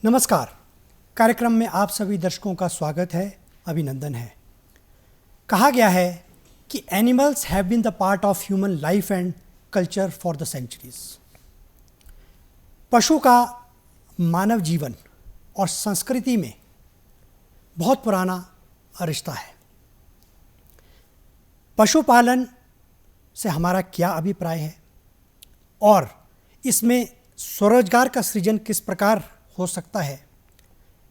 नमस्कार। कार्यक्रम में आप सभी दर्शकों का स्वागत है, अभिनंदन है। कहा गया है कि animals have been the part of human life and culture for the centuries. पशु का मानव जीवन और संस्कृति में बहुत पुराना रिश्ता है। पशुपालन से हमारा क्या अभिप्राय है और इसमें स्वरोजगार का सृजन किस प्रकार हो सकता है,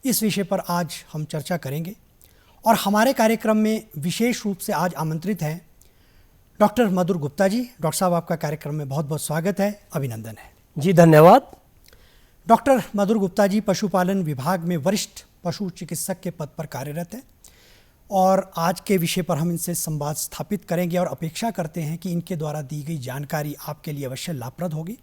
इस विषय पर आज हम चर्चा करेंगे। और हमारे कार्यक्रम में विशेष रूप से आज आमंत्रित हैं डॉक्टर मधुर गुप्ता जी। डॉक्टर साहब, आपका कार्यक्रम में बहुत बहुत स्वागत है, अभिनंदन है। जी धन्यवाद। डॉक्टर मधुर गुप्ता जी पशुपालन विभाग में वरिष्ठ पशु चिकित्सक के पद पर कार्यरत हैं और आज के विषय पर हम इनसे संवाद स्थापित करेंगे और अपेक्षा करते हैं कि इनके द्वारा दी गई जानकारी आपके लिए अवश्य लाभप्रद होगी।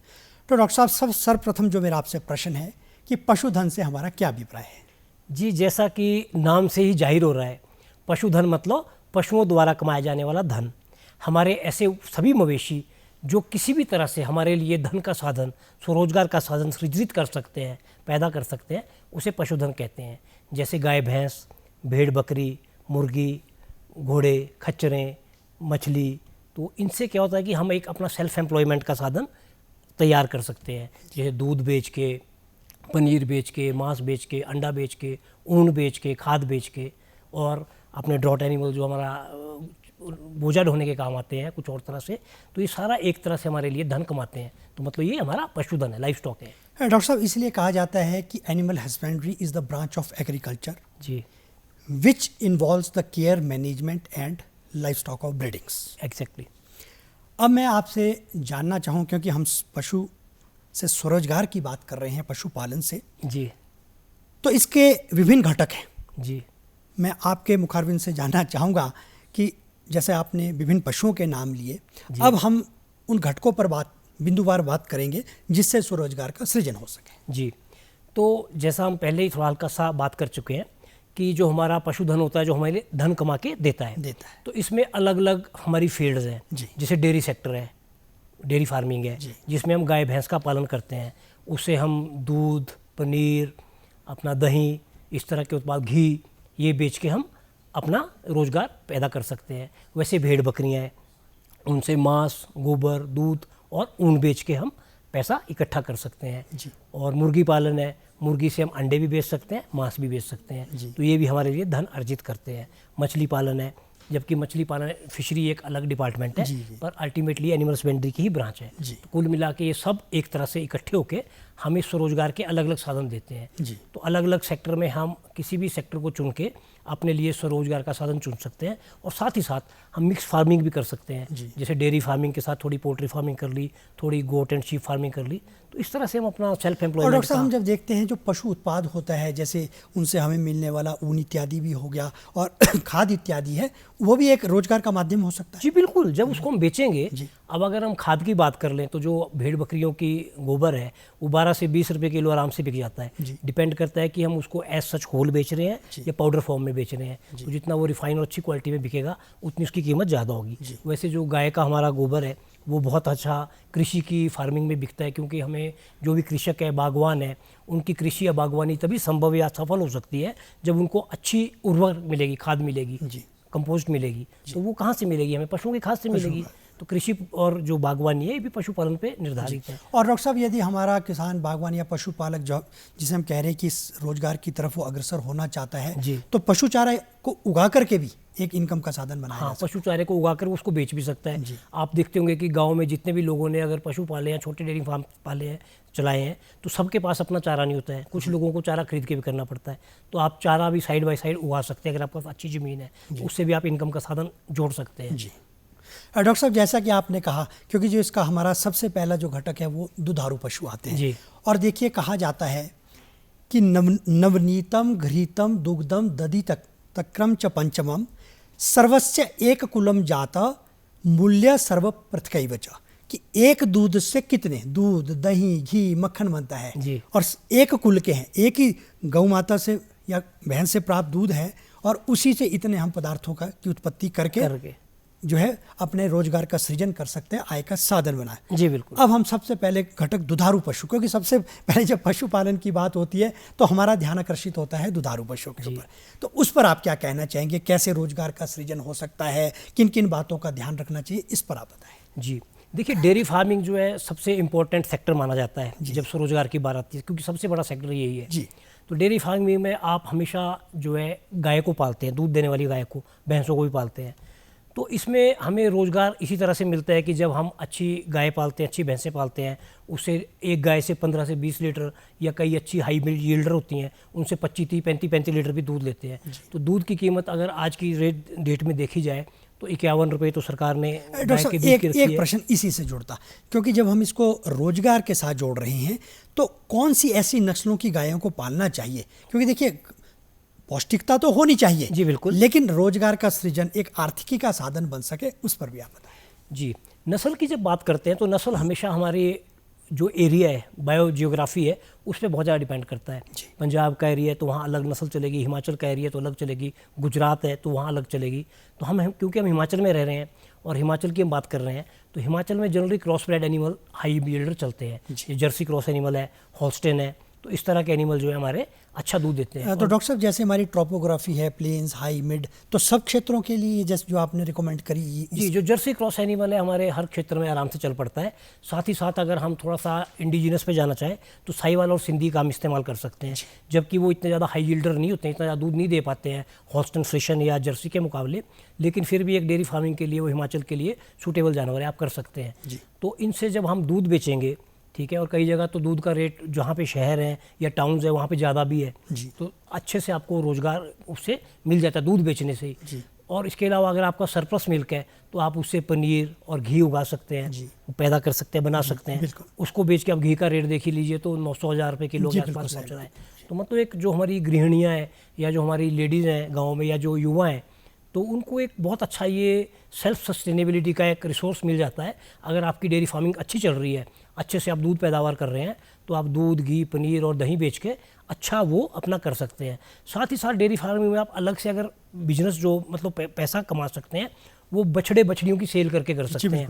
तो डॉक्टर साहब, सर्वप्रथम जो मेरा आपसे प्रश्न है कि पशुधन से हमारा क्या अभिप्राय है? जी, जैसा कि नाम से ही जाहिर हो रहा है, पशुधन मतलब पशुओं द्वारा कमाया जाने वाला धन। हमारे ऐसे सभी मवेशी जो किसी भी तरह से हमारे लिए धन का साधन, स्वरोजगार का साधन सृजित कर सकते हैं, पैदा कर सकते हैं, उसे पशुधन कहते हैं। जैसे गाय भैंस, भेड़ बकरी, मुर्गी, घोड़े, खच्चरें, मछली। तो इनसे क्या होता है कि हम एक अपना सेल्फ एम्प्लॉयमेंट का साधन तैयार कर सकते हैं। जैसे दूध बेच के, पनीर बेच के, मांस बेच के, अंडा बेच के, ऊन बेच के, खाद बेच के, और अपने ड्रॉट एनिमल जो हमारा बोझा ढोने के काम आते हैं कुछ और तरह से। तो ये सारा एक तरह से हमारे लिए धन कमाते हैं। तो मतलब ये हमारा पशुधन है, लाइफ स्टॉक है। डॉक्टर साहब, इसलिए कहा जाता है कि animal husbandry is the branch of agriculture G, which involves the care management and livestock of breedings। Exactly. अब मैं आपसे जानना चाहूँ, क्योंकि हम पशु से स्वरोजगार की बात कर रहे हैं, पशुपालन से, जी तो इसके विभिन्न घटक हैं। जी मैं आपके मुखारबिन से जानना चाहूँगा कि जैसे आपने विभिन्न पशुओं के नाम लिए, अब हम उन घटकों पर बिंदुवार बात करेंगे जिससे स्वरोजगार का सृजन हो सके। जी, तो जैसा हम पहले ही थोड़ा हल्का सा बात कर चुके हैं कि जो हमारा पशुधन होता है, जो हमारे लिए धन कमा के देता है, तो इसमें अलग अलग हमारी फील्ड्स हैं। जैसे डेयरी सेक्टर है, डेयरी फार्मिंग है, जिसमें हम गाय भैंस का पालन करते हैं। उससे हम दूध, पनीर, अपना दही, इस तरह के उत्पाद, घी, ये बेच के हम अपना रोजगार पैदा कर सकते हैं। वैसे भेड़ बकरियां हैं, उनसे मांस, गोबर, दूध और ऊन बेच के हम पैसा इकट्ठा कर सकते हैं। और मुर्गी पालन है, मुर्गी से हम अंडे भी बेच सकते हैं, मांस भी बेच सकते हैं। तो ये भी हमारे लिए धन अर्जित करते हैं। मछली पालन है, जबकि मछली पालन फिशरी एक अलग डिपार्टमेंट है, पर अल्टीमेटली एनिमल हस्बेंड्री की ही ब्रांच है। तो कुल मिला के ये सब एक तरह से इकट्ठे होकर हमें स्वरोजगार के अलग अलग साधन देते हैं। तो अलग अलग सेक्टर में हम किसी भी सेक्टर को चुन के अपने लिए स्वरोजगार का साधन चुन सकते हैं। और साथ ही साथ हम मिक्स फार्मिंग भी कर सकते हैं। जैसे डेयरी फार्मिंग के साथ थोड़ी पोल्ट्री फार्मिंग कर ली, थोड़ी गोट एंड शीप फार्मिंग कर ली। तो इस तरह से हम अपना सेल्फ एम्प्लॉयमेंट। डॉक्टर साहब, हम जब देखते हैं जो पशु उत्पाद होता है, जैसे उनसे हमें मिलने वाला ऊन इत्यादि भी हो गया और खाद इत्यादि है, वो भी एक रोजगार का माध्यम हो सकता है। जी बिल्कुल, जब उसको हम बेचेंगे। अब अगर हम खाद की बात कर लें तो जो भेड़ बकरियों की गोबर है वो 12 से 20 रुपए किलो आराम से बिक जाता है। डिपेंड करता है कि हम उसको एज सच होल बेच रहे हैं या पाउडर फॉर्म में बेच रहे हैं। तो जितना वो रिफाइन और अच्छी क्वालिटी में बिकेगा उतनी उसकी कीमत ज़्यादा होगी। वैसे जो गाय का हमारा गोबर है वो बहुत अच्छा कृषि की फार्मिंग में बिकता है, क्योंकि हमें जो भी कृषक है, बागवान है, उनकी कृषि या बागवानी तभी संभव या सफल हो सकती है जब उनको अच्छी उर्वरक मिलेगी, खाद मिलेगी, कंपोस्ट मिलेगी। तो वो कहाँ से मिलेगी? हमें पशुओं की खाद से मिलेगी। तो कृषि और जो बागवानी है ये भी पशुपालन पे निर्धारित है। और डॉक्टर साहब, यदि हमारा किसान, बागवान या पशुपालक जो जिसे हम कह रहे हैं कि इस रोजगार की तरफ वो अग्रसर होना चाहता है, तो पशु चारा को उगा करके भी एक इनकम का साधन बनाया जा सकता है। पशु चारे को उगाकर उसको बेच भी सकता है। आप देखते होंगे कि गांव में जितने भी लोगों ने अगर पशु पाले हैं, छोटे डेयरी फार्म पाले हैं, चलाए हैं, तो सबके पास अपना चारा नहीं होता है। कुछ लोगों को चारा खरीद के भी करना पड़ता है। तो आप चारा भी साइड बाय साइड उगा सकते हैं। अगर आपके पास अच्छी ज़मीन है, उससे भी आप इनकम का साधन जोड़ सकते हैं। डॉक्टर साहब, जैसा कि आपने कहा, क्योंकि जो इसका हमारा सबसे पहला जो घटक है वो दुधारू पशु आते हैं। और देखिए, कहा जाता है कि नवनीतम घृतम दुग्धम दधि तक्रम च पंचमम सर्वस्य एक कुलम जाता मूल्य सर्व पृथकैव च, कि एक दूध से कितने दूध, दही, घी, मक्खन बनता है और एक कुल के हैं, एक ही गौ माता से या भैंस से प्राप्त दूध है और उसी से इतने हम पदार्थों की उत्पत्ति करके जो है अपने रोजगार का सृजन कर सकते हैं, आय का साधन बनाए। जी बिल्कुल। अब हम सबसे पहले घटक दुधारू पशु, क्योंकि सबसे पहले जब पशुपालन की बात होती है तो हमारा ध्यान आकर्षित होता है दुधारू पशुओं के ऊपर। तो उस पर आप क्या कहना चाहेंगे, कैसे रोजगार का सृजन हो सकता है, किन किन बातों का ध्यान रखना चाहिए, इस पर आप बताएं। जी देखिए, डेयरी फार्मिंग जो है सबसे इम्पोर्टेंट सेक्टर माना जाता है जब स्वरोजगार की बात आती है, क्योंकि सबसे बड़ा सेक्टर यही है। जी। तो डेयरी फार्मिंग में आप हमेशा जो है गाय को पालते हैं, दूध देने वाली गाय को, भैंसों को भी पालते हैं। तो इसमें हमें रोज़गार इसी तरह से मिलता है कि जब हम अच्छी गाय पालते हैं, अच्छी भैंसें पालते हैं, उससे एक गाय से 15 से 20 लीटर, या कई अच्छी हाई मिल्क यील्डर होती हैं उनसे 25, 30, 35 लीटर भी दूध लेते हैं। तो दूध की कीमत अगर आज की डेट में देखी जाए तो 51 रुपये तो सरकार ने गाय के दूध की रखी है। एक प्रश्न इसी से जुड़ता, क्योंकि जब हम इसको रोजगार के साथ जोड़ रहे हैं तो कौन सी ऐसी नस्लों की गायों को पालना चाहिए, क्योंकि देखिए पौष्टिकता तो होनी चाहिए। जी बिल्कुल। लेकिन रोजगार का सृजन एक आर्थिकी का साधन बन सके, उस पर भी आप बताएं। जी, नस्ल की जब बात करते हैं तो नस्ल हमेशा हमारे जो एरिया है, बायो जियोग्राफी है, उस पर बहुत ज़्यादा डिपेंड करता है। पंजाब का एरिया है तो वहाँ अलग नस्ल चलेगी, हिमाचल का एरिया तो अलग चलेगी, गुजरात है तो वहाँ अलग चलेगी। तो हम क्योंकि हम हिमाचल में रह रहे हैं और हिमाचल की हम बात कर रहे हैं, तो हिमाचल में generally cross bread animal high builder चलते हैं। ये जर्सी क्रॉस एनिमल है, हॉल्स्टेन है, तो इस तरह के एनिमल जो है हमारे अच्छा दूध देते हैं। तो डॉक्टर साहब, जैसे हमारी ट्रोपोग्राफी है, प्लेन्स, हाई, मिड, तो सब क्षेत्रों के लिए जैसे जो आपने रिकमेंड करी जी, जो जर्सी क्रॉस एनिमल है हमारे हर क्षेत्र में आराम से चल पड़ता है। साथ ही साथ अगर हम थोड़ा सा इंडिजिनस पे जाना चाहें तो साहिवाल और सिंधी का हम इस्तेमाल कर सकते हैं, जबकि वो इतने ज़्यादा हाई यील्डर नहीं होते हैं, इतना ज़्यादा दूध नहीं दे पाते हैं हॉल्स्टन फ्रिशियन या जर्सी के मुकाबले, लेकिन फिर भी एक डेयरी फार्मिंग के लिए वो हिमाचल के लिए सूटेबल जानवर है, आप कर सकते हैं। तो इनसे जब हम दूध बेचेंगे, ठीक है, और कई जगह तो दूध का रेट जहाँ पे शहर हैं या टाउन्स है वहाँ पे ज़्यादा भी है, तो अच्छे से आपको रोज़गार उससे मिल जाता है दूध बेचने से ही। और इसके अलावा अगर आपका सरप्लस मिल्क है तो आप उससे पनीर और घी उगा सकते हैं, पैदा कर सकते हैं, बना सकते हैं। उसको बेच के आप घी का रेट देख ही लीजिए तो 900,000 रुपये किलो के आसपास पहुँच रहा है। तो मतलब एक जो हमारी गृहिणियाँ हैं या जो हमारी लेडीज़ हैं गाँव में या जो युवा हैं, तो उनको एक बहुत अच्छा ये सेल्फ सस्टेनेबिलिटी का एक रिसोर्स मिल जाता है। अगर आपकी डेयरी फार्मिंग अच्छी चल रही है, अच्छे से आप दूध पैदावार कर रहे हैं, तो आप दूध, घी, पनीर और दही बेच के अच्छा वो अपना कर सकते हैं। साथ ही साथ डेयरी फार्मिंग में आप अलग से अगर बिजनेस जो मतलब पैसा कमा सकते हैं, वो बछड़े बछड़ियों की सेल करके कर सकते हैं।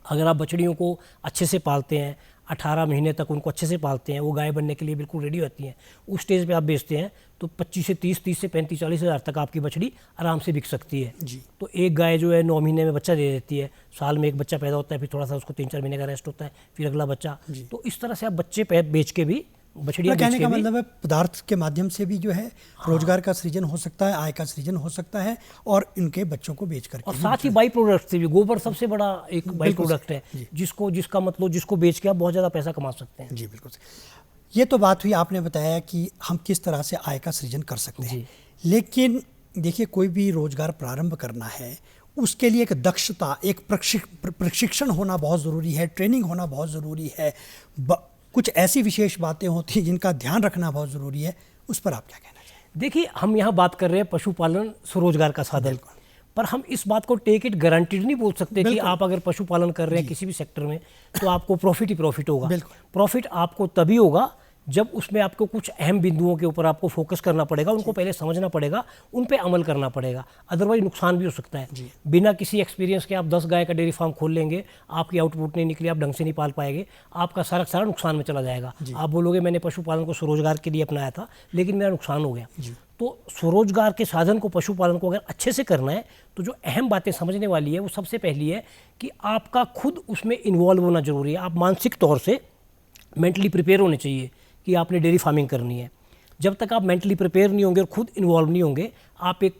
अगर आप बछड़ियों को अच्छे से पालते हैं, 18 महीने तक उनको अच्छे से पालते हैं, वो गाय बनने के लिए बिल्कुल रेडी होती हैं, उस स्टेज पे आप बेचते हैं तो 25 से 30 से 35, 40 हज़ार तक आपकी बछड़ी आराम से बिक सकती है। तो एक गाय जो है 9 महीने में बच्चा दे देती है, साल में एक बच्चा पैदा होता है, फिर थोड़ा सा उसको 3-4 महीने का रेस्ट होता है, फिर अगला बच्चा। तो इस तरह से आप बच्चे बेच के भी, बछड़ियाँ बेच के भी, कहने का मतलब है पदार्थ के माध्यम से भी जो है रोजगार का सृजन हो सकता है, आय का सृजन हो सकता है, और इनके बच्चों को बेच करके। और साथ ही बाई प्रोडक्ट से भी, गोबर सबसे बड़ा एक बाई प्रोडक्ट है जिसको बेच के आप बहुत ज़्यादा पैसा कमा सकते हैं। जी बिल्कुल। ये तो बात हुई, आपने बताया कि हम किस तरह से आय का सृजन कर सकते हैं, लेकिन देखिए कोई भी रोजगार प्रारंभ करना है उसके लिए एक दक्षता, एक प्रशिक्षण होना बहुत ज़रूरी है, ट्रेनिंग होना बहुत ज़रूरी है, कुछ ऐसी विशेष बातें होती हैं जिनका ध्यान रखना बहुत ज़रूरी है, उस पर आप क्या कहना चाहिए? देखिए, हम यहाँ बात कर रहे हैं पशुपालन स्वरोजगार का साधन, पर हम इस बात को टेक इट गारंटीड नहीं बोल सकते कि आप अगर पशुपालन कर रहे हैं किसी भी सेक्टर में तो आपको प्रॉफिट ही प्रॉफिट होगा। प्रॉफिट आपको तभी होगा जब उसमें आपको कुछ अहम बिंदुओं के ऊपर आपको फोकस करना पड़ेगा, उनको पहले समझना पड़ेगा, उन पे अमल करना पड़ेगा, अदरवाइज नुकसान भी हो सकता है। बिना किसी एक्सपीरियंस के आप 10 गाय का डेयरी फार्म खोल लेंगे, आपकी आउटपुट नहीं निकली, आप ढंग से नहीं पाल पाएंगे, आपका सारा नुकसान में चला जाएगा। आप बोलोगे मैंने पशुपालन को स्वरोजगार के लिए अपनाया था लेकिन मेरा नुकसान हो गया। तो स्वरोजगार के साधन को, पशुपालन को अगर अच्छे से करना है तो जो अहम बातें समझने वाली है वो सबसे पहली है कि आपका खुद उसमें इन्वॉल्व होना जरूरी है। आप मानसिक तौर से मेंटली प्रिपेयर होने चाहिए कि आपने डेयरी फार्मिंग करनी है। जब तक आप मेंटली प्रिपेयर नहीं होंगे और खुद इन्वॉल्व नहीं होंगे, आप एक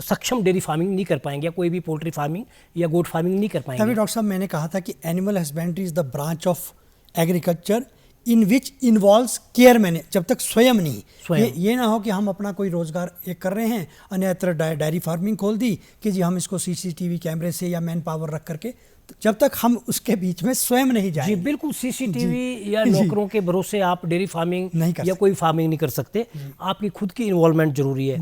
सक्षम डेयरी फार्मिंग नहीं कर पाएंगे, या कोई भी पोल्ट्री फार्मिंग या गोट फार्मिंग नहीं कर पाएंगे। तभी डॉक्टर साहब मैंने कहा था कि animal husbandry is the branch of agriculture in which involves care मैंने, जब तक स्वयं नहीं, ये ना हो कि हम अपना कोई रोजगार एक कर रहे हैं, अन्यत्र डेयरी फार्मिंग खोल दी कि जी हम इसको CCTV कैमरे से या मैन पावर रख करके, जब तक हम उसके बीच में स्वयं नहीं जाएंगे। जी बिल्कुल, CCTV या नौकरों के भरोसे आप डेयरी फार्मिंग या कोई फार्मिंग नहीं कर सकते। आपकी खुद की इन्वॉल्वमेंट जरूरी है।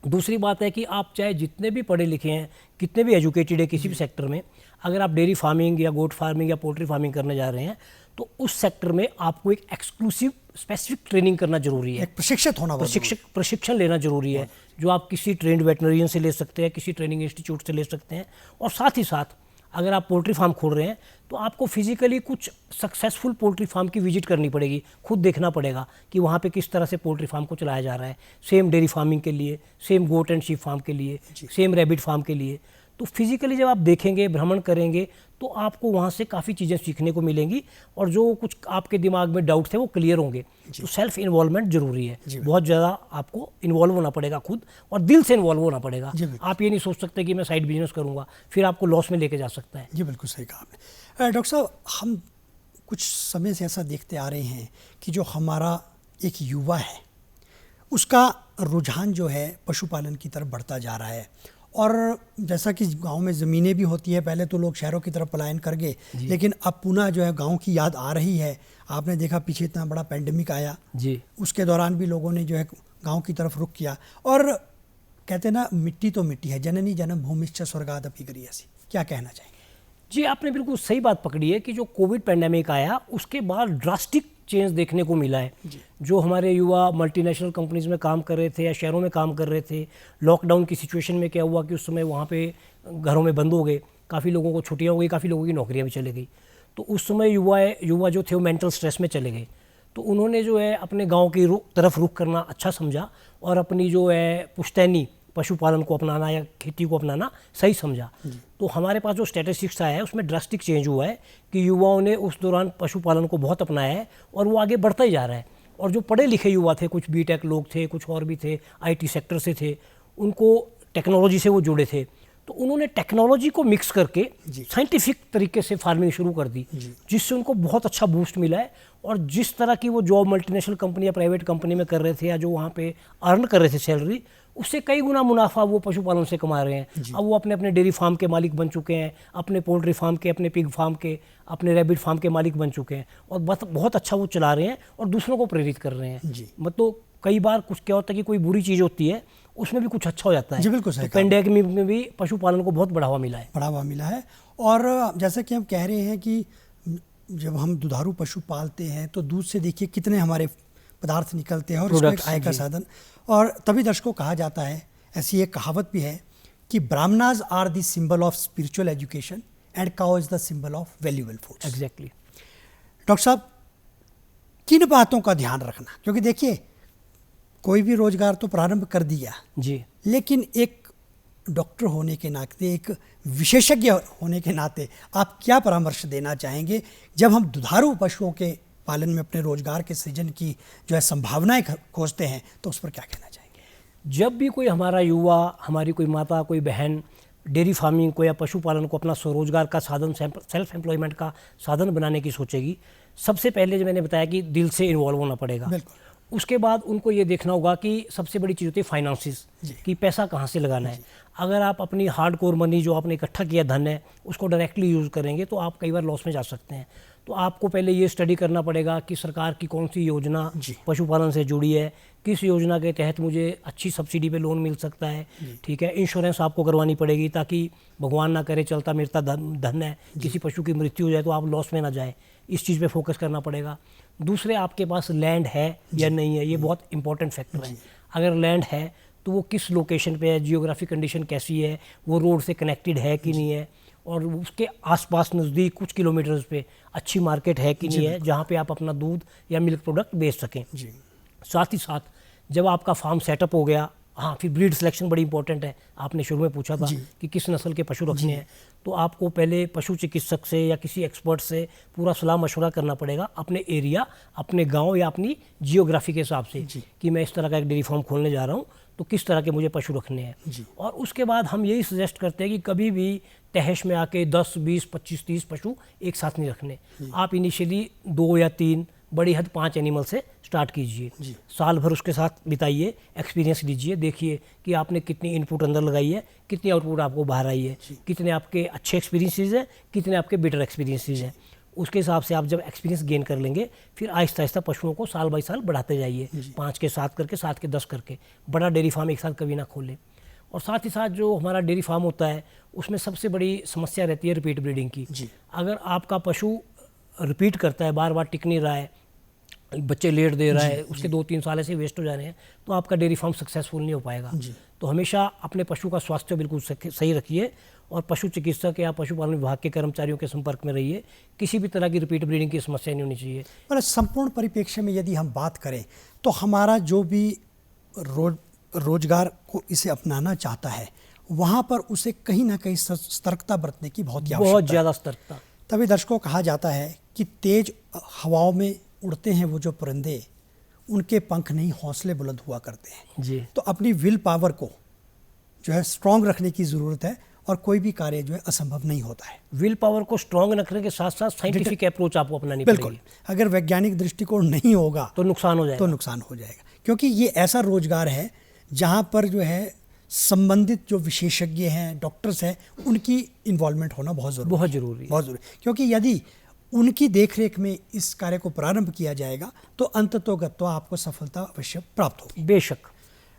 दूसरी बात है कि आप चाहे जितने भी पढ़े लिखे हैं, कितने भी एजुकेटेड है किसी भी सेक्टर में, अगर आप डेयरी फार्मिंग या गोट फार्मिंग या पोल्ट्री फार्मिंग करने जा रहे हैं तो उस सेक्टर में आपको एक एक्सक्लूसिव स्पेसिफिक ट्रेनिंग करना जरूरी है, एक प्रशिक्षित होना, प्रशिक्षण लेना जरूरी है, जो आप किसी ट्रेंड वेटनरियन से ले सकते हैं, किसी ट्रेनिंग इंस्टीट्यूट से ले सकते हैं। और साथ ही साथ अगर आप पोल्ट्री फार्म खोल रहे हैं तो आपको फिजिकली कुछ सक्सेसफुल पोल्ट्री फार्म की विजिट करनी पड़ेगी, खुद देखना पड़ेगा कि वहाँ पे किस तरह से पोल्ट्री फार्म को चलाया जा रहा है, सेम डेयरी फार्मिंग के लिए, same goat and sheep farm के लिए, सेम रैबिट फार्म के लिए। तो फिजिकली जब आप देखेंगे, भ्रमण करेंगे, तो आपको वहाँ से काफ़ी चीज़ें सीखने को मिलेंगी और जो कुछ आपके दिमाग में डाउट थे वो क्लियर होंगे। तो सेल्फ इन्वॉल्वमेंट जरूरी है, बहुत ज़्यादा आपको इन्वॉल्व होना पड़ेगा खुद, और दिल से इन्वॉल्व होना पड़ेगा। आप ये नहीं सोच सकते कि मैं साइड बिजनेस करूँगा, फिर आपको लॉस में लेके जा सकता है। जी बिल्कुल सही कहा आपने। डॉक्टर साहब, हम कुछ समय से ऐसा देखते आ रहे हैं कि जो हमारा एक युवा है उसका रुझान जो है पशुपालन की तरफ बढ़ता जा रहा है। और जैसा कि गांव में ज़मीनें भी होती है, पहले तो लोग शहरों की तरफ पलायन कर गए, लेकिन अब पुनः जो है गांव की याद आ रही है। आपने देखा पीछे इतना बड़ा पैंडेमिक आया जी, उसके दौरान भी लोगों ने जो है गांव की तरफ रुख किया। और कहते हैं ना, मिट्टी तो मिट्टी है, जननी जन्म भूमिश्च स्वर्गादपि गरीयसी। क्या कहना चाहेंगे? जी, आपने बिल्कुल सही बात पकड़ी है कि जो कोविड पैंडेमिक आया उसके बाद ड्रास्टिक चेंज देखने को मिला है। जो हमारे युवा मल्टीनेशनल कंपनीज में काम कर रहे थे या शहरों में काम कर रहे थे, लॉकडाउन की सिचुएशन में क्या हुआ कि उस समय वहाँ पे घरों में बंद हो गए, काफ़ी लोगों को छुट्टियाँ हो गई, काफ़ी लोगों की नौकरियाँ भी चली गई। तो उस समय युवा जो थे वो मेंटल स्ट्रेस में चले गए। तो उन्होंने जो है अपने गाँव की तरफ रुख करना अच्छा समझा और अपनी जो है पुश्तैनी पशुपालन को अपनाना या खेती को अपनाना सही समझा। तो हमारे पास जो स्टैटिस्टिक्स आया है उसमें ड्रास्टिक चेंज हुआ है कि युवाओं ने उस दौरान पशुपालन को बहुत अपनाया है और वो आगे बढ़ता ही जा रहा है। और जो पढ़े लिखे युवा थे, कुछ बीटेक लोग थे, कुछ और भी थे, आईटी सेक्टर से थे, उनको टेक्नोलॉजी से वो जुड़े थे, तो उन्होंने टेक्नोलॉजी को मिक्स करके साइंटिफिक तरीके से फार्मिंग शुरू कर दी, जिससे उनको बहुत अच्छा बूस्ट मिला है। और जिस तरह की वो जॉब मल्टीनेशनल कंपनी या प्राइवेट कंपनी में कर रहे थे या जो वहाँ पे अर्न कर रहे थे सैलरी, उससे कई गुना मुनाफा वो पशुपालन से कमा रहे हैं। अब वो अपने अपने डेयरी फार्म के मालिक बन चुके हैं, अपने पोल्ट्री फार्म के, अपने पिग फार्म के, अपने रैबिट फार्म के मालिक बन चुके हैं और बहुत अच्छा वो चला रहे हैं और दूसरों को प्रेरित कर रहे हैं। मतलब कई बार कुछ क्या होता है कि कोई बुरी चीज़ होती है उसमें भी कुछ अच्छा हो जाता है। जी बिल्कुल सही। तो पैंडेमिक में भी पशुपालन को बहुत बढ़ावा मिला है। और जैसा कि हम कह रहे हैं कि जब हम दुधारू पशु पालते हैं तो दूध से देखिए कितने हमारे पदार्थ निकलते हैं और उसमें एक आय का साधन। और तभी दर्शकों कहा जाता है, ऐसी एक कहावत भी है कि Brahmanas are the symbol of spiritual education and cow is the symbol of valuable foods. Exactly. Doctor साहब, किन बातों का ध्यान रखना, क्योंकि देखिए कोई भी रोजगार तो प्रारंभ कर दिया जी, लेकिन एक डॉक्टर होने के नाते, एक विशेषज्ञ होने के नाते आप क्या परामर्श देना चाहेंगे जब हम दुधारू पशुओं के पालन में अपने रोजगार के सृजन की जो है संभावनाएं खोजते हैं, तो उस पर क्या कहना चाहेंगे? जब भी कोई हमारा युवा, हमारी कोई माता, कोई बहन डेयरी फार्मिंग को या पशुपालन को अपना स्वरोजगार का साधन, सेल्फ एम्प्लॉयमेंट का साधन बनाने की सोचेगी, सबसे पहले जो मैंने बताया कि दिल से इन्वॉल्व होना पड़ेगा। उसके बाद उनको ये देखना होगा कि सबसे बड़ी चीज़ होती है फाइनेंसिस, कि पैसा कहाँ से लगाना है। अगर आप अपनी हार्ड कोर मनी जो आपने इकट्ठा किया धन है उसको डायरेक्टली यूज़ करेंगे तो आप कई बार लॉस में जा सकते हैं। तो आपको पहले ये स्टडी करना पड़ेगा कि सरकार की कौन सी योजना पशुपालन से जुड़ी है, किस योजना के तहत मुझे अच्छी सब्सिडी पे लोन मिल सकता है। ठीक है, इंश्योरेंस आपको करवानी पड़ेगी ताकि भगवान ना करे चलता मिलता धन है, किसी पशु की मृत्यु हो जाए तो आप लॉस में ना जाए, इस चीज़ पे फोकस करना पड़ेगा। दूसरे, आपके पास लैंड है या नहीं है, ये बहुत इंपॉर्टेंट फैक्टर है। अगर लैंड है तो वो किस लोकेशन पे है, जियोग्राफिक कंडीशन कैसी है, वो रोड से कनेक्टेड है कि नहीं है, और उसके आसपास नज़दीक कुछ किलोमीटर्स पे अच्छी मार्केट है कि नहीं है जहाँ पे आप अपना दूध या मिल्क प्रोडक्ट बेच सकें। साथ ही साथ जब आपका फार्म सेटअप हो गया, हाँ, फिर ब्रीड सिलेक्शन बड़ी इंपॉर्टेंट है। आपने शुरू में पूछा था कि किस नस्ल के पशु रखने हैं, तो आपको पहले पशु चिकित्सक से या किसी एक्सपर्ट से पूरा सलाह मशवरा करना पड़ेगा अपने एरिया, अपने गांव या अपनी जियोग्राफी के हिसाब से कि मैं इस तरह का एक डेयरी फार्म खोलने जा रहा हूँ, तो किस तरह के मुझे पशु रखने हैं। और उसके बाद हम यही सजेस्ट करते हैं कि कभी भी तहश में आके 10, 20, 25, 30 पशु एक साथ नहीं रखने। आप इनिशियली 2 या 3, बड़ी हद 5 एनिमल से स्टार्ट कीजिए। साल भर उसके साथ बिताइए, एक्सपीरियंस लीजिए, देखिए कि आपने कितनी इनपुट अंदर लगाई है, कितनी आउटपुट आपको बाहर आई है, कितने आपके अच्छे एक्सपीरियंसेस हैं, कितने आपके बेटर एक्सपीरियंसेस हैं। उसके हिसाब से आप जब एक्सपीरियंस गेन कर लेंगे फिर आहिस्ता आहिस्ता पशुओं को साल बाई साल बढ़ाते जाइए, 5 के 7 करके, 7 के 10 करके। बड़ा डेयरी फार्म एक साथ कभी ना खोलें। और साथ ही साथ जो हमारा डेयरी फार्म होता है उसमें सबसे बड़ी समस्या रहती है रिपीट ब्रीडिंग की। अगर आपका पशु रिपीट करता है, बार बार टिक नहीं रहा है, बच्चे लेट दे रहा है, उसके 2-3 साल ऐसे वेस्ट हो जा रहे हैं, तो आपका डेयरी फार्म सक्सेसफुल नहीं हो पाएगा। तो हमेशा अपने पशु का स्वास्थ्य बिल्कुल सही रखिए और पशु चिकित्सक या पशुपालन विभाग के कर्मचारियों के संपर्क में रहिए। किसी भी तरह की रिपीट ब्रीडिंग की समस्या नहीं होनी चाहिए। मतलब संपूर्ण परिप्रेक्ष्य में यदि हम बात करें तो हमारा जो भी रोजगार को इसे अपनाना चाहता है वहाँ पर उसे कहीं ना कहीं सतर्कता बरतने की बहुत ज़्यादा सतर्कता। तभी दर्शकों कहा जाता है कि तेज हवाओं में उड़ते हैं वो जो परिंदे, उनके पंख नहीं हौसले बुलंद हुआ करते हैं जी। तो अपनी विल पावर को जो है स्ट्रांग रखने की ज़रूरत है और कोई भी कार्य जो है असंभव नहीं होता है। विल पावर को स्ट्रांग रखने के साथ साथ साइंटिफिक अप्रोच आपको अपनानी पड़ेगी। बिल्कुल, अगर वैज्ञानिक दृष्टिकोण नहीं होगा तो नुकसान हो जाएगा। क्योंकि ये ऐसा रोजगार है जहाँ पर जो है संबंधित जो विशेषज्ञ हैं, डॉक्टर्स हैं, उनकी इन्वॉल्वमेंट होना बहुत ज़रूरी। क्योंकि यदि उनकी देखरेख में इस कार्य को प्रारंभ किया जाएगा तो अंततोगत्वा आपको सफलता अवश्य प्राप्त होगी। बेशक।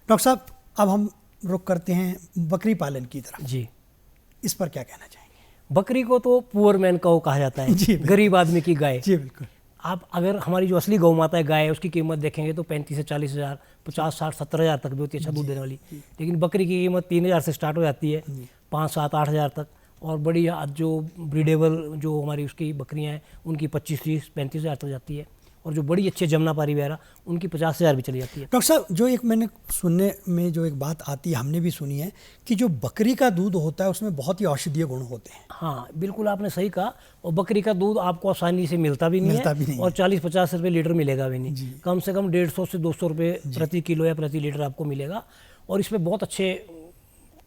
डॉक्टर साहब, अब हम रुख करते हैं बकरी पालन की तरफ। जी। इस पर क्या कहना चाहेंगे? बकरी को तो पुअर मैन काऊ कहा जाता है, गरीब आदमी की गाय। जी बिल्कुल। आप अगर हमारी जो असली गौ माता है गाय है, उसकी कीमत देखेंगे तो 35 से 40 हज़ार, 50, 60, 70 हज़ार तक भी होती है अच्छा दूध देने वाली। लेकिन बकरी की कीमत 3 हज़ार से स्टार्ट हो जाती है, 5, 7, 8 हज़ार तक। और बड़ी जो ब्रीडेबल जो हमारी उसकी बकरियां हैं उनकी 25, 30, 35 हज़ार तक जाती है। और जो बड़ी अच्छे जमुनापारी वगैरह उनकी 50 हज़ार भी चली जाती है। डॉक्टर साहब, जो एक मैंने सुनने में जो एक बात आती है, हमने भी सुनी है कि जो बकरी का दूध होता है उसमें बहुत ही औषधीय गुण होते हैं। हाँ बिल्कुल, आपने सही कहा। और बकरी का दूध आपको आसानी से मिलता भी नहीं है और 40-50 रुपये लीटर मिलेगा भी नहीं। कम से कम 150 से 200 रुपये प्रति किलो या प्रति लीटर आपको मिलेगा। और इसमें बहुत अच्छे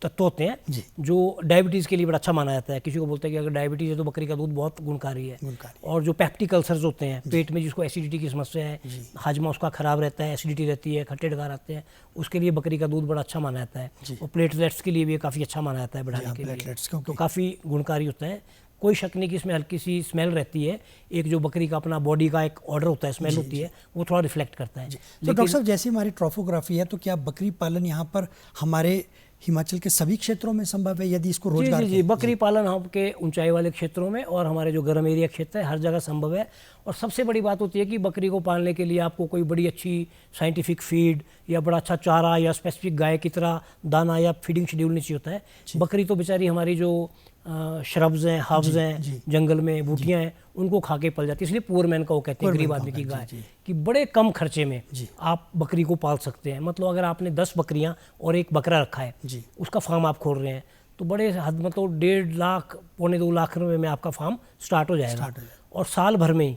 तत्व होते हैं जो डायबिटीज़ के लिए बड़ा अच्छा माना जाता है। किसी को बोलते हैं कि अगर डायबिटीज़ है तो बकरी का दूध बहुत गुणकारी है। और जो पेप्टिक अल्सर्स होते हैं, पेट में जिसको एसिडिटी की समस्या है, हाजमा उसका खराब रहता है, एसिडिटी रहती है, खट्टे डकार आते हैं, उसके लिए बकरी का दूध बड़ा अच्छा माना जाता है। और प्लेटलेट्स के लिए भी काफ़ी अच्छा माना जाता है बढ़ाने के लिए, तो काफ़ी गुणकारी होता है। कोई शक नहीं कि इसमें हल्की सी स्मेल रहती है, एक जो बकरी का अपना बॉडी का एक ऑर्डर होता है, स्मेल होती है, वो थोड़ा रिफ्लेक्ट करता है। तो डॉक्टर साहब, जैसी हमारी ट्रॉफोग्राफी है तो क्या बकरी पालन यहाँ पर हमारे हिमाचल के सभी क्षेत्रों में संभव है यदि इसको रोजगार? जी, बकरी पालन आपके ऊंचाई वाले क्षेत्रों में और हमारे जो गर्म एरिया क्षेत्र है हर जगह संभव है। और सबसे बड़ी बात होती है कि बकरी को पालने के लिए आपको कोई बड़ी अच्छी साइंटिफिक फीड या बड़ा अच्छा चारा या स्पेसिफिक गाय की तरह दाना या फीडिंग शेड्यूल नहीं चाहिए होता है। बकरी तो बेचारी हमारी जो श्रब्स हैं, हर्ब्स हैं, जंगल में बूटियां हैं, उनको खा के पल जाती है। इसलिए पुअर मैन का वो कहते हैं, गरीब आदमी की गाय, कि बड़े कम खर्चे में आप बकरी को पाल सकते हैं। मतलब अगर आपने 10 बकरियां और एक बकरा रखा है, उसका फार्म आप खोल रहे हैं, तो बड़े हद मतलब 1.5 लाख, 1.25 लाख रुपए में आपका फार्म स्टार्ट हो जाएगा। और साल भर में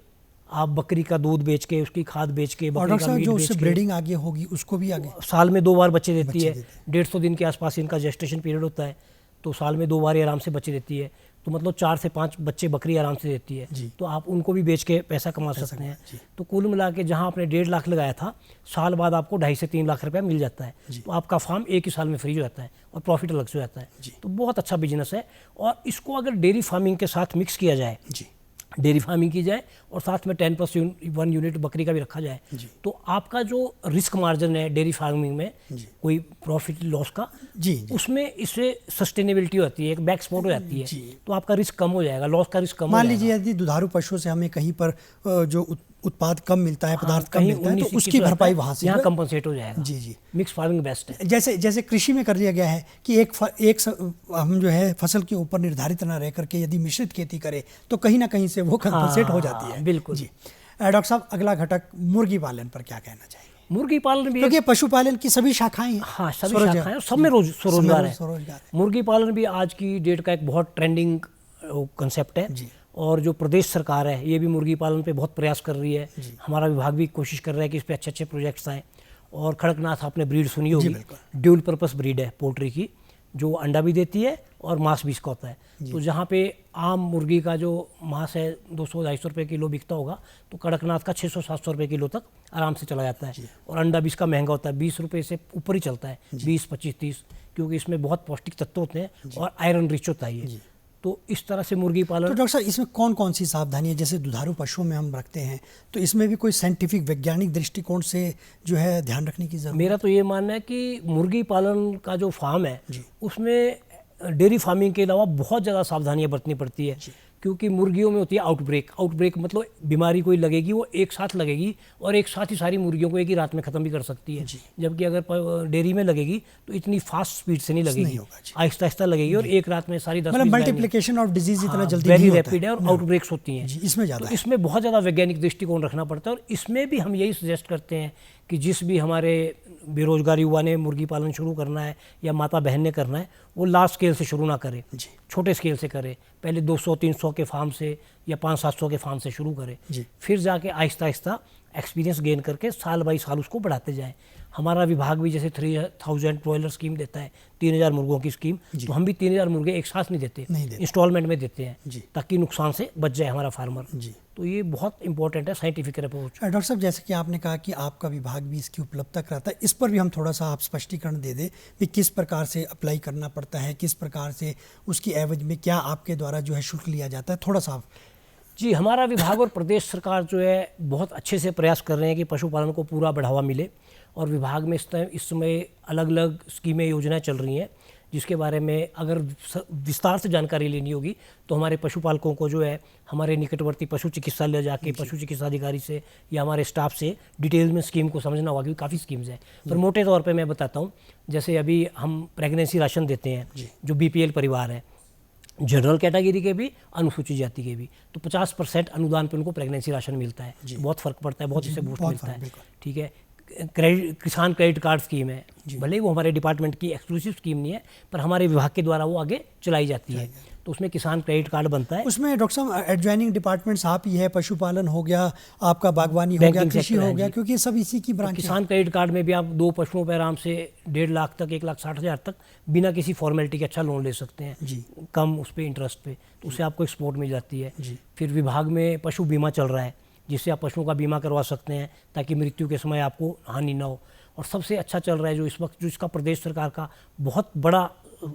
आप बकरी का दूध बेच के, उसकी खाद बेच के, बकरी का मीट बेच के, ब्रीडिंग आगे होगी उसको भी आगे साल में 2 बार बच्चे देती है। 150 दिन के आसपास इनका जेस्टेशन पीरियड होता है, तो साल में 2 बार ही आराम से बच्चे देती है। तो मतलब 4 से 5 बच्चे बकरी आराम से देती है, तो आप उनको भी बेच के पैसा कमा सकते हैं। तो कुल मिला के जहाँ आपने 1.5 लाख लगाया था, साल बाद आपको 2.5 से 3 लाख रुपया मिल जाता है। तो आपका फार्म एक ही साल में फ्री हो जाता है और प्रॉफिट अलग से हो जाता है। तो बहुत अच्छा बिजनेस है। और इसको अगर डेयरी फार्मिंग के साथ मिक्स किया जाए, डेयरी फार्मिंग की जाए और साथ में 10+1 यूनिट बकरी का भी रखा जाए, तो आपका जो रिस्क मार्जिन है डेयरी फार्मिंग में, कोई प्रॉफिट लॉस का, उसमें इससे सस्टेनेबिलिटी होती है, एक बैक स्पॉट हो जाती है। तो आपका रिस्क कम हो जाएगा, लॉस का रिस्क कम हो जाएगा। मान लीजिए यदि दुधारू पशुओं से हमें कहीं पर जो उत्पाद कम मिलता है, पदार्थ कम मिलता है, तो उसकी भरपाई वहाँ से यहाँ कंपनसेट हो जाएगा। मिक्स फार्मिंग बेस्ट है। जैसे कृषि में कर लिया गया है कि एक हम जो है फसल के ऊपर निर्धारित न रह करके यदि मिश्रित खेती करें तो कहीं ना कहीं से वो कंपनसेट हो जाती है। बिल्कुल जी। डॉक्टर साहब, अगला घटक मुर्गी पालन पर क्या कहना चाहिए? मुर्गी पालन भी, क्योंकि पशुपालन की सभी शाखाएं हैं। हाँ, सभी शाखाएं हैं, सब में स्वरोजगार है। मुर्गी पालन भी आज की डेट का एक बहुत ट्रेंडिंग कंसेप्ट है। और जो प्रदेश सरकार है ये भी मुर्गी पालन पे बहुत प्रयास कर रही है। हमारा विभाग भी कोशिश कर रहा है कि इस पे अच्छे अच्छे प्रोजेक्ट्स आएँ। और खड़कनाथ आपने ब्रीड सुनी होगी, ड्यूल पर्पस ब्रीड है पोल्ट्री की, जो अंडा भी देती है और मांस भी इसका होता है। तो जहाँ पे आम मुर्गी का जो मांस है 200-250 रुपये किलो बिकता होगा, तो कड़कनाथ का 600-700 रुपये किलो तक आराम से चला जाता है। और अंडा भी इसका महंगा होता है, 20 रुपये से ऊपर ही चलता है, 20, 25, 30, क्योंकि इसमें बहुत पौष्टिक तत्व होते हैं और आयरन रिच होता है ये। तो इस तरह से मुर्गी पालन। तो डॉक्टर साहब इसमें कौन कौन सी सावधानी है, जैसे दुधारू पशुओं में हम रखते हैं तो इसमें भी कोई साइंटिफिक वैज्ञानिक दृष्टिकोण से जो है ध्यान रखने की जरूरत? मेरा तो ये मानना है कि मुर्गी पालन का जो फार्म है उसमें डेयरी फार्मिंग के अलावा बहुत ज़्यादा सावधानियां बरतनी पड़ती है, क्योंकि मुर्गियों में होती है आउटब्रेक मतलब बीमारी कोई लगेगी वो एक साथ लगेगी और एक साथ ही सारी मुर्गियों को एक ही रात में ख़त्म भी कर सकती है। जबकि अगर डेयरी में लगेगी तो इतनी फास्ट स्पीड से नहीं लगेगी, आहिस्ता आहिस्ता लगेगी और एक रात में सारी 10 मतलब मल्टीप्लिकेशन ऑफ डिजीज इतना जल्दी वेरी रैपिड है और आउटब्रेक्स होती हैं इसमें ज़्यादा। तो इसमें बहुत ज़्यादा वैज्ञानिक दृष्टिकोण रखना पड़ता है और इसमें भी हम यही सजेस्ट करते हैं कि जिस भी हमारे बेरोजगार युवा ने मुर्गी पालन शुरू करना है या माता बहन ने करना है वो लार्ज स्केल से शुरू ना करे, छोटे स्केल से करे। पहले 200-300 के फार्म से या 500-700 के फार्म से शुरू करे, फिर जाके आहिस्ता आहिस्ता एक्सपीरियंस गेन करके साल बाई साल उसको बढ़ाते जाएं। हमारा विभाग भी जैसे 3000 ब्रॉयलर स्कीम देता है, 3000 मुर्गों की स्कीम, तो हम भी 3000 मुर्गे एक साथ नहीं देते, इंस्टॉलमेंट में देते हैं ताकि नुकसान से बच जाए हमारा फार्मर। तो ये बहुत इंपॉर्टेंट है साइंटिफिक अप्रोच। डॉक्टर साहब जैसे कि आपने कहा कि आपका विभाग भी इसकी उपलब्धता कराता है, इस पर भी हम थोड़ा सा आप स्पष्टीकरण दे दें कि किस प्रकार से अप्लाई करना पड़ता है, किस प्रकार से उसकी एवज में क्या आपके द्वारा जो है शुल्क लिया जाता है, थोड़ा सा आप। जी, हमारा विभाग और प्रदेश सरकार जो है बहुत अच्छे से प्रयास कर रहे हैं कि पशुपालन को पूरा बढ़ावा मिले और विभाग में इस समय अलग अलग स्कीमें योजनाएं चल रही हैं जिसके बारे में अगर विस्तार से जानकारी लेनी होगी तो हमारे पशुपालकों को जो है हमारे निकटवर्ती पशु चिकित्सालय जाके पशु चिकित्सा अधिकारी से या हमारे स्टाफ से डिटेल में स्कीम को समझना होगा, क्योंकि काफ़ी स्कीम्स हैं। पर मोटे तौर पे मैं बताता हूँ, जैसे अभी हम प्रेगनेंसी राशन देते हैं जो BPL परिवार है, जनरल कैटेगरी के भी अनुसूचित जाति के भी, तो 50% अनुदान पे उनको प्रेगनेंसी राशन मिलता है। बहुत फ़र्क पड़ता है, बहुत इससे बूस्ट मिलता है। ठीक है, किसान क्रेडिट कार्ड स्कीम है, भले ही वो हमारे डिपार्टमेंट की एक्सक्लूसिव स्कीम नहीं है पर हमारे विभाग के द्वारा वो आगे चलाई जाती है, तो उसमें किसान क्रेडिट कार्ड बनता है। उसमें डॉक्टर साहब एडजॉइनिंग डिपार्टमेंट्स आप ही है, पशुपालन हो गया, आपका बागवानी हो गया, कृषि हो गया, क्योंकि सब इसी की ब्रांच है। किसान क्रेडिट कार्ड में भी आप 2 पशुओं पर आराम से 1.5 लाख तक 1,60,000 तक बिना किसी फॉर्मेलिटी के अच्छा लोन ले सकते हैं, कम उस पर इंटरेस्ट पे, तो उससे आपको एक्सपोर्ट मिल जाती है। फिर विभाग में पशु बीमा चल रहा है जिससे आप पशुओं का बीमा करवा सकते हैं ताकि मृत्यु के समय आपको हानि ना हो। और सबसे अच्छा चल रहा है जो इस वक्त जो इसका प्रदेश सरकार का बहुत बड़ा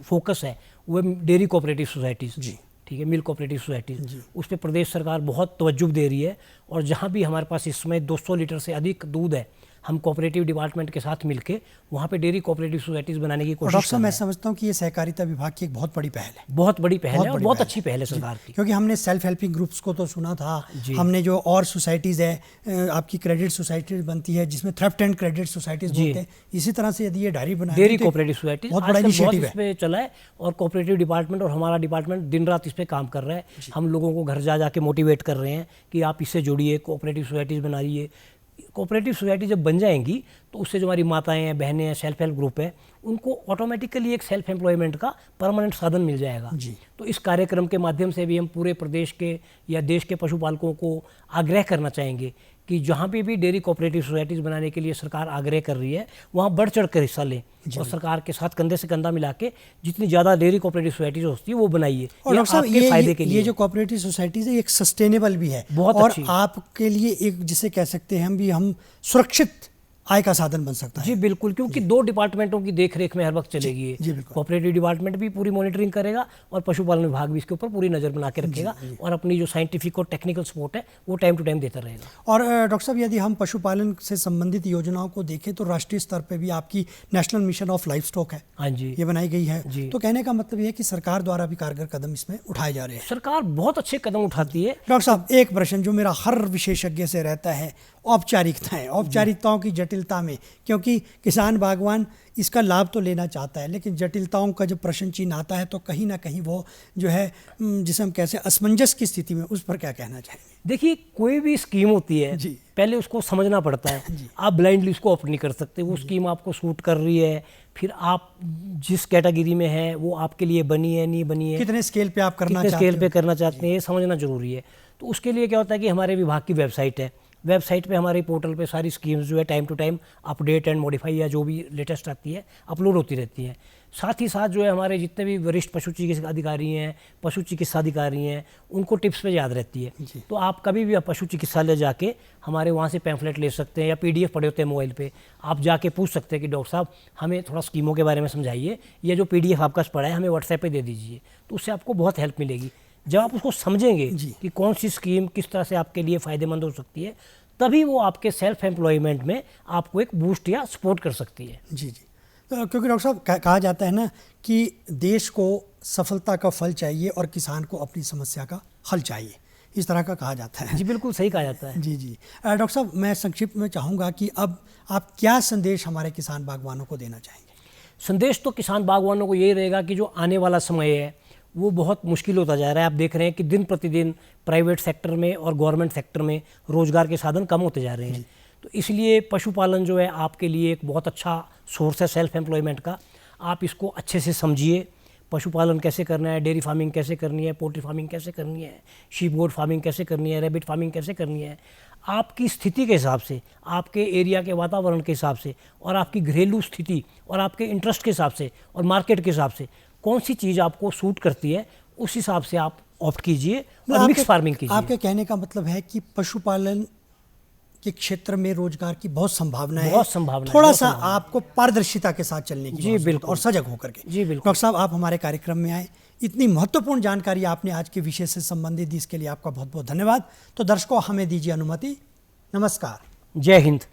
फोकस है वो डेयरी कोऑपरेटिव सोसाइटीज़। ठीक है, मिल्क कोऑपरेटिव सोसाइटीज़, उस पर प्रदेश सरकार बहुत तवज्जो दे रही है और जहाँ भी हमारे पास इस समय 200 लीटर से अधिक दूध है, हम कोऑपरेटिव डिपार्टमेंट के साथ मिलके वहाँ पे डेयरी कोऑपरेटिव सोसाइटीज़ बनाने की कोशिश कर रहे हैं। डॉक्टर मैं समझता हूँ कि ये सहकारिता विभाग की एक बहुत बड़ी पहल है, बहुत बड़ी पहल है और बहुत अच्छी पहल है सरकार की, क्योंकि हमने सेल्फ हेल्पिंग ग्रुप्स को तो सुना था, हमने जो और सोसाइटीज़ है आपकी क्रेडिट सोसाइटीज बनती है जिसमें थ्रिफ्ट एंड क्रेडिट सोसाइटीज बोलते हैं, इसी तरह से यदि ये डायरी बनाए डेयरी कोऑपरेटिव सोसाइटी बहुत बड़ा इनिशिएटिव है, चला है और कोऑपरेटिव डिपार्टमेंट और हमारा डिपार्टमेंट दिन रात इस पर काम कर रहा है। हम लोगों को घर जा जाके मोटिवेट कर रहे हैं कि आप इससे जुड़िए, कोऑपरेटिव सोसाइटीज़ बनाइए। कोऑपरेटिव सोसाइटी जब बन जाएंगी तो उससे जो हमारी माताएं हैं, बहनें हैं, सेल्फ हेल्प ग्रुप है, उनको ऑटोमेटिकली एक सेल्फ एम्प्लॉयमेंट का परमानेंट साधन मिल जाएगा। तो इस कार्यक्रम के माध्यम से भी हम पूरे प्रदेश के या देश के पशुपालकों को आग्रह करना चाहेंगे कि जहाँ पे भी डेयरी कोऑपरेटिव सोसाइटीज़ बनाने के लिए सरकार आग्रह कर रही है वहाँ बढ़ चढ़ कर हिस्सा लें और सरकार के साथ कंधे से कंधा मिला के जितनी ज़्यादा डेयरी कोऑपरेटिव सोसाइटीज़ होती है वो बनाइए। और डॉक्टर साहब फायदे के लिए ये जो कोऑपरेटिव सोसाइटीज़ है एक सस्टेनेबल भी है बहुत और आपके लिए एक जिसे कह सकते हैं हम सुरक्षित आय का साधन बन सकता है। जी बिल्कुल, क्योंकि 2 डिपार्टमेंटों की देखरेख में हर वक्त चलेगी। कोऑपरेटिव डिपार्टमेंट भी पूरी मॉनिटरिंग करेगा और पशुपालन विभाग भी इसके ऊपर पूरी नज़र बना के रखेगा और अपनी जो साइंटिफिक और टेक्निकल सपोर्ट है वो टाइम टू टाइम देता रहेगा। और डॉक्टर साहब यदि हम पशुपालन से संबंधित योजनाओं को देखें तो राष्ट्रीय स्तर पर भी आपकी national mission of life stock है, हाँ जी, ये बनाई गई है। तो कहने का मतलब ये है कि सरकार द्वारा भी कारगर कदम इसमें उठाए जा रहे हैं। सरकार बहुत अच्छे कदम उठाती है। डॉक्टर साहब एक प्रश्न जो मेरा हर विशेषज्ञ से रहता है, औपचारिकताएं, औपचारिकताओं की जटिलता में, क्योंकि किसान बागवान इसका लाभ तो लेना चाहता है लेकिन जटिलताओं का जब प्रश्न चिन्ह आता है तो कहीं ना कहीं वो जो है जिसे हम कैसे असमंजस की स्थिति में, उस पर क्या कहना चाहेंगे? देखिए, कोई भी स्कीम होती है पहले उसको समझना पड़ता है। आप ब्लाइंडली उसको ऑप्ट नहीं कर सकते। वो स्कीम आपको सूट कर रही है, फिर आप जिस कैटेगरी में है वो आपके लिए बनी है नहीं बनी है, कितने स्केल पे आप करना चाहते हैं, ये समझना जरूरी है। तो उसके लिए क्या होता है कि हमारे विभाग की वेबसाइट है, वेबसाइट पे हमारे पोर्टल पे सारी स्कीम्स जो है time to time update and modify या जो भी लेटेस्ट आती है अपलोड होती रहती हैं। साथ ही साथ जो है हमारे जितने भी वरिष्ठ पशु चिकित्सा अधिकारी हैं, पशु चिकित्सा अधिकारी हैं, उनको टिप्स पे याद रहती है। तो आप कभी भी पशु चिकित्सालय जाके हमारे वहाँ से पैम्फलेट ले सकते हैं, या PDF पड़े होते हैं मोबाइल पे, आप जाके पूछ सकते हैं कि डॉक्टर साहब हमें थोड़ा स्कीमों के बारे में समझाइए, या जो PDF आपका पड़ा है हमें व्हाट्सएप पे दे दीजिए। तो उससे आपको बहुत हेल्प मिलेगी। जब आप उसको समझेंगे कि कौन सी स्कीम किस तरह से आपके लिए फ़ायदेमंद हो सकती है, तभी वो आपके सेल्फ एम्प्लॉयमेंट में आपको एक बूस्ट या सपोर्ट कर सकती है। जी। तो क्योंकि डॉक्टर साहब कहा जाता है ना कि देश को सफलता का फल चाहिए और किसान को अपनी समस्या का हल चाहिए, इस तरह का कहा जाता है। जी बिल्कुल सही कहा जाता है। जी। डॉक्टर साहब, मैं संक्षिप्त में चाहूँगा कि अब आप क्या संदेश हमारे किसान बागवानों को देना चाहेंगे? संदेश तो किसान बागवानों को यही रहेगा कि जो आने वाला समय है वो बहुत मुश्किल होता जा रहा है। आप देख रहे हैं कि दिन प्रतिदिन प्राइवेट सेक्टर में और गवर्नमेंट सेक्टर में रोज़गार के साधन कम होते जा रहे हैं। तो इसलिए पशुपालन जो है आपके लिए एक बहुत अच्छा सोर्स है सेल्फ एम्प्लॉयमेंट का। आप इसको अच्छे से समझिए, पशुपालन कैसे करना है, डेयरी फार्मिंग कैसे करनी है, पोल्ट्री फार्मिंग कैसे करनी है, शीप गोट फार्मिंग कैसे करनी है, रैबिट फार्मिंग कैसे करनी है। आपकी स्थिति के हिसाब से, आपके एरिया के वातावरण के हिसाब से, और आपकी घरेलू स्थिति और आपके इंटरेस्ट के हिसाब से और मार्केट के हिसाब से कौन सी चीज़ आपको सूट करती है, उस हिसाब से आप ऑप्ट कीजिए और मिक्स फार्मिंग कीजिए। आपके कहने का मतलब है कि पशुपालन के क्षेत्र में रोजगार की बहुत संभावना है, थोड़ा सा आपको पारदर्शिता के साथ चलने की जी बिल्कुल, और सजग होकर के। जी बिल्कुल। डॉक्टर साहब, आप हमारे कार्यक्रम में आए, इतनी महत्वपूर्ण जानकारी आपने आज के विषय से संबंधित दी, इसके लिए आपका बहुत बहुत धन्यवाद। तो दर्शकों, हमें दीजिए अनुमति। नमस्कार। जय हिंद।